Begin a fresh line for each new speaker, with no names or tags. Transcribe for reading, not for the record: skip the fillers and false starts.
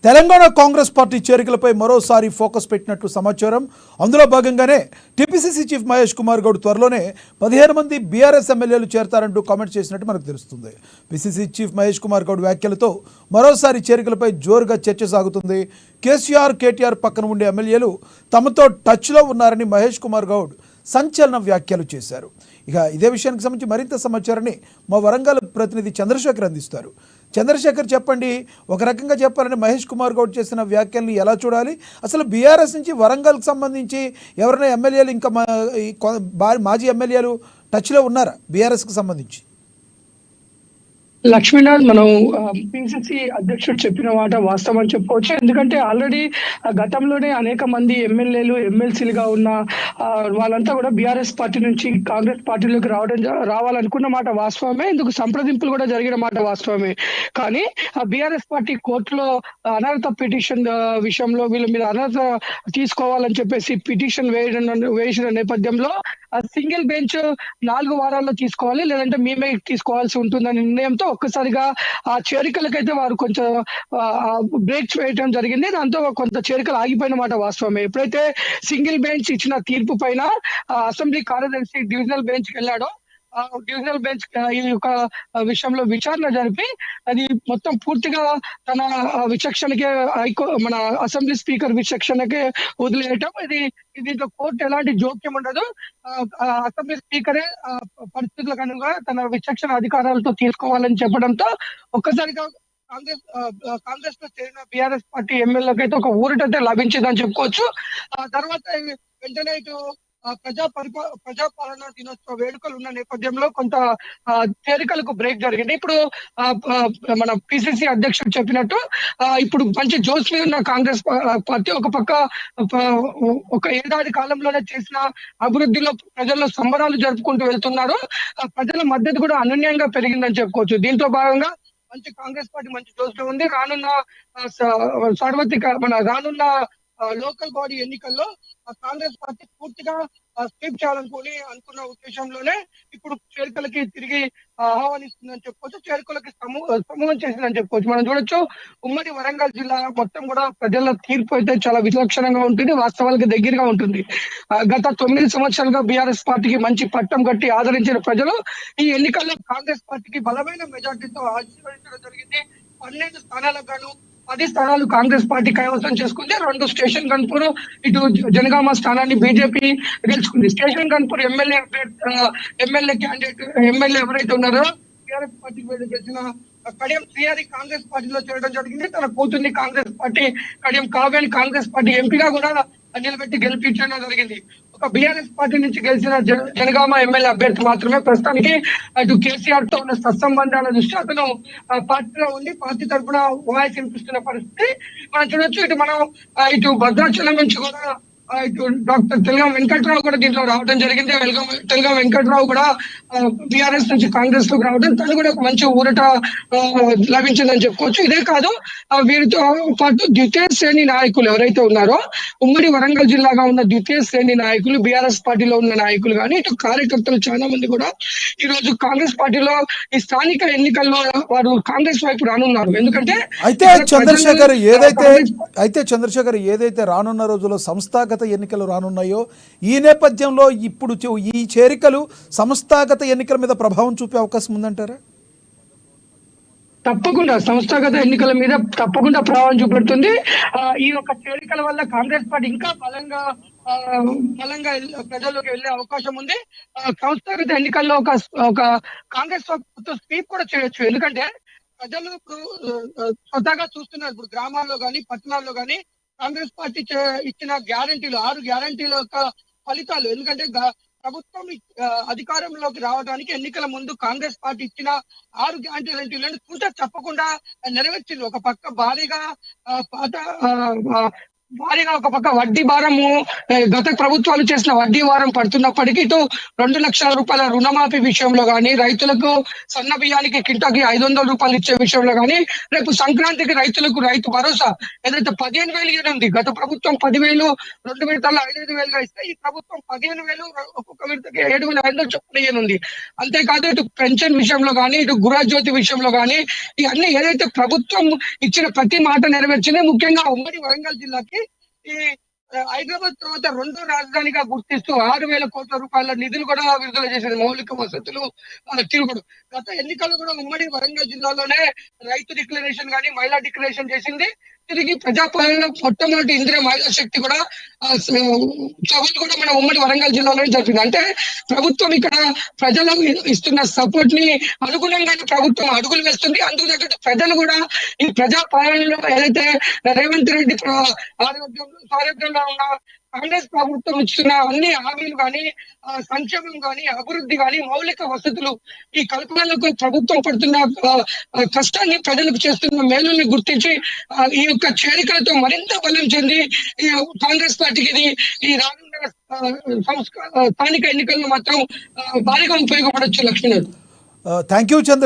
Telangana Congress party చేరికలపై మరోసారి focus పెట్టినట్లు సమాచారం. అందులో భాగంగానే టీపీసీసీ చీఫ్ మహేష్ కుమార్ గౌడ్ త్వరలోనే 15 మంది బీఆర్ఎస్ ఎమ్మెల్యేలు చేరతారంటూ కామెంట్ చేసినట్టు మనకు తెలుస్తుంది. పీసీసీ చీఫ్ మహేష్ కుమార్ గౌడ్ వ్యాఖ్యలతో మరోసారి చేరికలపై జోరుగా చర్చ సాగుతుంది. కేటీఆర్ పక్కన ఉండే ఎమ్మెల్యేలు తమతో టచ్లో ఉన్నారని మహేష్ కుమార్ గౌడ్ సంచలన వ్యాఖ్యలు చేశారు. ఇక ఇదే విషయానికి సంబంధించి మరింత సమాచారాన్ని మా వరంగల్ ప్రతినిధి చంద్రశేఖర్ అందిస్తారు. చంద్రశేఖర్, చెప్పండి, ఒక రకంగా చెప్పాలంటే మహేష్ కుమార్ గౌడ్ చేసిన వ్యాఖ్యల్ని ఎలా చూడాలి? అసలు బీఆర్ఎస్ నుంచి వరంగల్కి సంబంధించి ఎవరైనా ఎమ్మెల్యేలు ఇంకా మాజీ ఎమ్మెల్యేలు టచ్లో ఉన్నారా బీఆర్ఎస్కి సంబంధించి?
లక్ష్మీనాథ్, మనం పిసిసి అధ్యక్షుడు చెప్పిన మాట వాస్తవం అని చెప్పుకోవచ్చు. ఎందుకంటే ఆల్రెడీ గతంలోనే అనేక మంది ఎమ్మెల్యేలు ఎమ్మెల్సీలుగా ఉన్న వాళ్ళంతా కూడా బీఆర్ఎస్ పార్టీ నుంచి కాంగ్రెస్ పార్టీలోకి రావాలనుకున్న మాట వాస్తవమే. ఇందుకు సంప్రదింపులు కూడా జరిగిన మాట వాస్తవమే. కానీ బీఆర్ఎస్ పార్టీ కోర్టులో అనర్హత పిటిషన్ విషయంలో వీళ్ళ మీద అనర్హత తీసుకోవాలని చెప్పేసి పిటిషన్ వేసిన నేపథ్యంలో సింగిల్ బెంచ్ 4 వారాల్లో తీసుకోవాలి, లేదంటే మేమే తీసుకోవాల్సి ఉంటుందనే నిర్ణయంతో ఒక్కసారిగా ఆ చేరికలకైతే వారు కొంచెం బ్రేక్స్ వేయడం జరిగింది. దాంతో కొంత చేరికలు ఆగిపోయిన మాట వాస్తవమే. ఎప్పుడైతే సింగిల్ బెంచ్ ఇచ్చిన తీర్పు పైన అసెంబ్లీ కార్యదర్శి డివిజనల్ బెంచ్ కి వెళ్ళాడో, డివిజనల్ బెంచ్ ఈ యొక్క విషయంలో విచారణ జరిపి అది మొత్తం పూర్తిగా తన విచక్షణకే మన అసెంబ్లీ స్పీకర్ విచక్షణకే వదిలేయటం. దీంట్లో కోర్టు ఎలాంటి జోక్యం ఉండదు. అసెంబ్లీ స్పీకరే పరిస్థితులకు అనుగుణంగా తన విచక్షణ అధికారాలతో తీసుకోవాలని చెప్పడంతో ఒక్కసారిగా కాంగ్రెస్ లో చేరిన బీఆర్ఎస్ పార్టీ ఎమ్మెల్యేలకు అయితే ఒక ఊరటైతే లభించిందని చెప్పుకోవచ్చు. ఆ తర్వాత వెంటనే ఇటు ప్రజాపాలన దినోత్సవ వేడుకలు ఉన్న నేపథ్యంలో కొంత చేరికలకు బ్రేక్ జరిగింది. ఇప్పుడు మన పిసిసి అధ్యక్షుడు చెప్పినట్టు ఇప్పుడు మంచి జోష్ మీద ఉన్న కాంగ్రెస్ పార్టీ ఒక పక్క ఒక ఏడాది కాలంలోనే చేసిన అభివృద్ధిలో ప్రజల్లో సంబరాలు జరుపుకుంటూ వెళ్తున్నారు. ప్రజల మద్దతు కూడా అనన్యంగా పెరిగిందని చెప్పుకోవచ్చు. దీంతో భాగంగా కాంగ్రెస్ పార్టీ మంచి జోష్ లో ఉంది. రానున్న రానున్న లోకల్ బాడీ ఎన్నికల్లో కాంగ్రెస్ పార్టీ పూర్తిగా స్వీప్ అనుకున్న ఉద్దేశంలోనే ఇప్పుడు చేరికలకి తిరిగి ఆహ్వానిస్తుందని చెప్పుకోవచ్చు. చేరికలకి సమూహం చేసిందని చెప్పుకోవచ్చు. మనం చూడొచ్చు, ఉమ్మడి వరంగల్ జిల్లా మొత్తం కూడా ప్రజల తీర్పు అయితే చాలా విలక్షణంగా ఉంటుంది, వాస్తవాలకు దగ్గరగా ఉంటుంది. గత 9 సంవత్సరాలుగా బీఆర్ఎస్ పార్టీకి మంచి పట్టం కట్టి ఆదరించిన ప్రజలు ఈ ఎన్నికల్లో కాంగ్రెస్ పార్టీకి బలమైన మెజార్టీతో ఆశీర్వదించడం జరిగింది. 12 స్థానాలకు గాను 10 స్థానాలు కాంగ్రెస్ పార్టీ కైవసం చేసుకుంది. 2 స్టేషన్ గన్పూర్, ఇటు జనగామ స్థానాన్ని బీజేపీ గెలుచుకుంది. స్టేషన్ గన్పూర్ ఎమ్మెల్యే క్యాండిడేట్ ఎవరైతే ఉన్నారో టీఆర్ఎస్ పార్టీ గెలిచిన కడియం శ్రీహరి కాంగ్రెస్ పార్టీలో చేరడం జరిగింది. తన కూతుర్ని కాంగ్రెస్ పార్టీ కడియం కావ్యాన్ని కాంగ్రెస్ పార్టీ ఎంపీగా కూడా నిలబెట్టి గెలిపించడం జరిగింది. ఒక బీఆర్ఎస్ పార్టీ నుంచి గెలిచిన జనగామ ఎమ్మెల్యే అభ్యర్థి మాత్రమే ప్రస్తుతానికి అటు కేసీఆర్ తో ఉన్న సత్సంబంధాల దృష్ట్యా అతను పార్టీలో ఉండి పార్టీ తరఫున వాయిస్ వినిపిస్తున్న పరిస్థితి మనం చూడొచ్చు. ఇటు భద్రాచలం నుంచి కూడా ఇటు డాక్టర్ తెలంగాణ వెంకట్రావు కూడా దీంట్లో రావడం జరిగింది. తెలంగాణ వెంకట్రావు కూడా బీఆర్ఎస్ నుంచి కాంగ్రెస్ లోకి రావడం, తను కూడా ఒక మంచి ఊరట లభించిందని చెప్పుకోవచ్చు. ఇదే కాదు, వీరితో పాటు ద్వితీయ శ్రేణి నాయకులు ఎవరైతే ఉన్నారో, ఉమ్మడి వరంగల్ జిల్లాగా ఉన్న ద్వితీయ శ్రేణి నాయకులు, బీఆర్ఎస్ పార్టీలో ఉన్న నాయకులు కానీ ఇటు కార్యకర్తలు చాలా మంది కూడా ఈ రోజు కాంగ్రెస్ పార్టీలో ఈ స్థానిక ఎన్నికల్లో వారు కాంగ్రెస్ వైపు రానున్నారు. ఎందుకంటే
చంద్రశేఖర్ ఏదైతే రానున్న రోజుల్లో సంస్థాగత ఎన్నికలు రానున్నాయో, ఈ నేపథ్యంలో ఇప్పుడు ఈ చేరికలు సంస్థాగత ఎన్నికల మీద ప్రభావం చూపే అవకాశం ఉందంటారా?
తప్పకుండా సంస్థాగత ఎన్నికల మీద తప్పకుండా ప్రభావం చూపెడుతుంది. ఈ యొక్క చేరికల వల్ల కాంగ్రెస్ పార్టీ ఇంకా బలంగా ప్రజల్లోకి వెళ్లే అవకాశం ఉంది. సంస్థాగత ఎన్నికల్లో ఒక కాంగ్రెస్ స్వీప్ కూడా చేయొచ్చు. ఎందుకంటే ప్రజలు ఇప్పుడు స్వతహాగా చూస్తున్నారు. ఇప్పుడు గ్రామాల్లో గానీ పట్టణాల్లో గానీ కాంగ్రెస్ పార్టీ ఇచ్చిన 6 గ్యారంటీల యొక్క ఫలితాలు. ఎందుకంటే ప్రభుత్వం అధికారంలోకి రావడానికి ఎన్నికల ముందు కాంగ్రెస్ పార్టీ ఇచ్చిన 6 గ్యారంటీలను తప్పకుండా నెరవేర్చింది. ఒక పక్క భారీగా పాత భారీగా ఒక పక్క వడ్డీ భారము గత ప్రభుత్వాలు చేసిన వడ్డీ భారం పడుతున్నప్పటికీ ఇటు 2 లక్షల రూపాయల రుణమాఫీ విషయంలో గానీ, రైతులకు సన్న బియ్యానికి కింటాకి 500 రూపాయలు ఇచ్చే విషయంలో గానీ, రేపు సంక్రాంతికి రైతులకు రైతు భరోసా ఏదైతే 15,000 ఇవ్వనుంది. గత ప్రభుత్వం 10,000 2 విడతల్లో 5,500గా ఇస్తే ఈ ప్రభుత్వం 15,000 ఒక్కొక్క విడతకి 7,500 చొప్పున ఇవ్వనుంది. అంతేకాదు ఇటు పెన్షన్ విషయంలో గానీ, ఇటు గృహజ్యోతి విషయంలో గానీ, ఇవన్నీ ఏదైతే ప్రభుత్వం ఇచ్చిన ప్రతి మాట నెరవేర్చింది. ముఖ్యంగా ఉమ్మడి వరంగల్ జిల్లాకి ఈ హైదరాబాద్ తర్వాత రెండో రాజధానిగా గుర్తిస్తూ 6,000 కోట్ల రూపాయల నిధులు కూడా విడుదల చేసింది. మౌలిక వసతులు తిరుగుడు. గత ఎన్నికల్లో కూడా ఉమ్మడి వరంగల్ జిల్లాలోనే రైతు డిక్లరేషన్ కానీ మహిళా డిక్లరేషన్ చేసింది. తిరిగి ప్రజాపాలనలో మొట్టమొదటి ఇందిరా మహిళా శక్తి కూడా సభలు కూడా మన ఉమ్మడి వరంగల్ జిల్లాలోనే జరిగింది. అంటే ప్రభుత్వం ఇక్కడ ప్రజలకు ఇస్తున్న సపోర్ట్ ని అనుగుణంగానే ప్రభుత్వం అడుగులు వేస్తుంది. అందుకు తగ్గట్టు ప్రజలు కూడా ఈ ప్రజా పాలనలో ఏదైతే రేవంత్ రెడ్డి ఆరోగ్యంలో ఉన్న కాంగ్రెస్ ప్రభుత్వం ఇస్తున్న అన్ని హామీలు కానీ, సంక్షేమం కానీ, అభివృద్ధి కానీ, మౌలిక వసతులు ఈ కల్పనలకు ప్రభుత్వం పడుతున్న కష్టాన్ని, ప్రజలకు చేస్తున్న మేలుని గుర్తించి ఈ యొక్క చేరికలతో మరింత బలం చెంది ఈ కాంగ్రెస్ పార్టీకి ఇది ఈ రానున్న స్థానిక ఎన్నికల్లో మాత్రం భారీగా ఉపయోగపడొచ్చు. లక్ష్మీనాథ్.
Thank you Chandra.